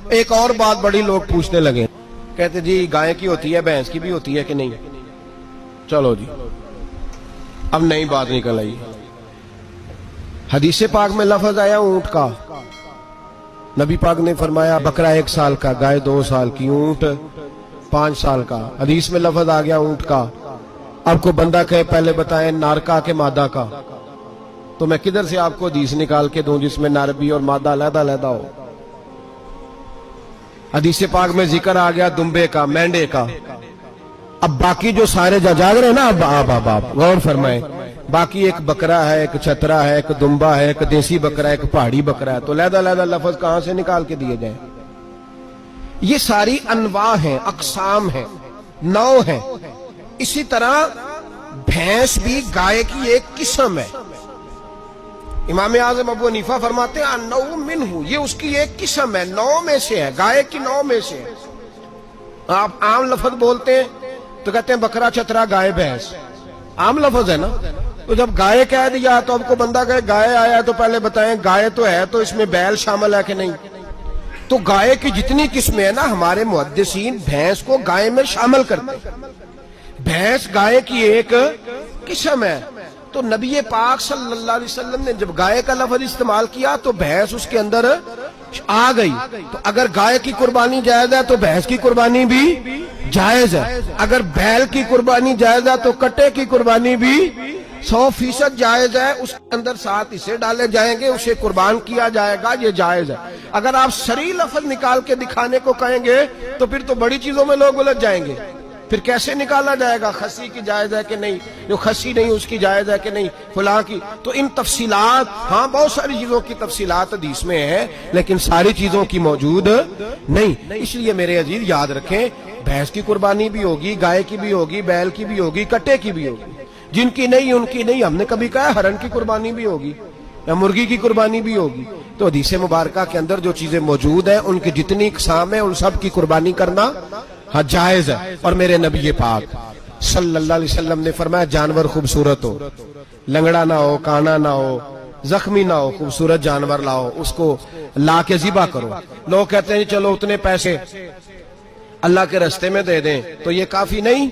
ایک اور بات بڑی لوگ پوچھنے لگے، کہتے جی گائے کی ہوتی ہے بھینس کی بھی ہوتی ہے کہ نہیں؟ چلو جی اب نئی بات نکل آئی۔ حدیث پاک میں لفظ آیا اونٹ کا، نبی پاک نے فرمایا بکرا 1 سال کا، گائے 2 سال کی، اونٹ 5 سال کا۔ حدیث میں لفظ آ گیا اونٹ کا۔ اب کو بندہ کہے پہلے بتائیں نر کا کہ مادہ کا، تو میں کدھر سے آپ کو حدیث نکال کے دوں جس میں نر بھی اور مادہ علیحدہ علیحدہ ہو؟ حدیث پاک میں ذکر آ گیا دمبے کا، مینڈے کا۔ اب باقی جو سارے جاگ رہے ہیں نا، اب غور فرمائیں، باقی ایک بکرا ہے، ایک چھترا ہے، ایک دمبا ہے، ایک دیسی بکرا ہے، ایک پہاڑی بکرا ہے، تو علیحدہ علیحدہ لفظ کہاں سے نکال کے دیے جائیں؟ یہ ساری انواع ہیں، اقسام ہیں، نوع ہیں۔ اسی طرح بھینس بھی گائے کی ایک قسم ہے۔ امام اعظم ابو حنیفہ فرماتے ہیں النوع منہ، یہ اس کی ایک قسم ہے، نوع میں سے ہے، گائے کی نوع میں سے ہے۔ آپ عام لفظ بولتے ہیں تو کہتے ہیں بکرا چھترا گائے بھینس، عام لفظ ہے نا۔ تو جب گائے کہہ دیا تو اب کو بندہ کہے گائے آیا تو پہلے بتائیں گائے تو ہے تو اس میں بیل شامل ہے کہ نہیں؟ تو گائے کی جتنی قسمیں ہیں نا، ہمارے محدثین بھینس کو گائے میں شامل کرتے ہیں۔ بھینس گائے کی ایک قسم ہے۔ تو نبی پاک صلی اللہ علیہ وسلم نے جب گائے کا لفظ استعمال کیا تو بھینس اس کے اندر آ گئی۔ تو اگر گائے کی قربانی جائز ہے تو بھینس کی قربانی بھی جائز ہے، اگر بیل کی قربانی جائز ہے تو کٹے کی قربانی بھی 100% جائز ہے۔ اس کے اندر 7 حصے ڈالے جائیں گے، اسے قربان کیا جائے گا، یہ جائز ہے۔ اگر آپ صریح لفظ نکال کے دکھانے کو کہیں گے تو پھر تو بڑی چیزوں میں لوگ الجھ جائیں گے۔ پھر کیسے نکالا جائے گا خسی کی جائز ہے کہ نہیں، جو خسی نہیں اس کی جائز ہے کہ نہیں، فلاں کی؟ تو ان تفصیلات، ہاں بہت ساری چیزوں کی تفصیلات حدیث میں ہیں لیکن ساری چیزوں کی موجود نہیں۔ اس لیے میرے عزیز یاد رکھیں، بھینس کی قربانی بھی ہوگی، گائے کی بھی ہوگی، بیل کی بھی ہوگی، کٹے کی بھی ہوگی۔ جن کی نہیں ان کی نہیں۔ ہم نے کبھی کہا ہرن کی قربانی بھی ہوگی یا مرغی کی قربانی بھی ہوگی؟ تو حدیث مبارکہ کے اندر جو چیزیں موجود ہیں ان کی جتنی اقسام ہیں ان سب کی قربانی کرنا ہاں جائز ہے۔ اور میرے نبی پاک صلی اللہ علیہ وسلم نے فرمایا جانور خوبصورت ہو، لنگڑا نہ ہو، کانا نہ ہو، زخمی نہ ہو، خوبصورت جانور لاؤ، اس کو لا کے ذبح کرو۔ لوگ کہتے ہیں چلو اتنے پیسے اللہ کے رستے میں دے دیں، تو یہ کافی نہیں۔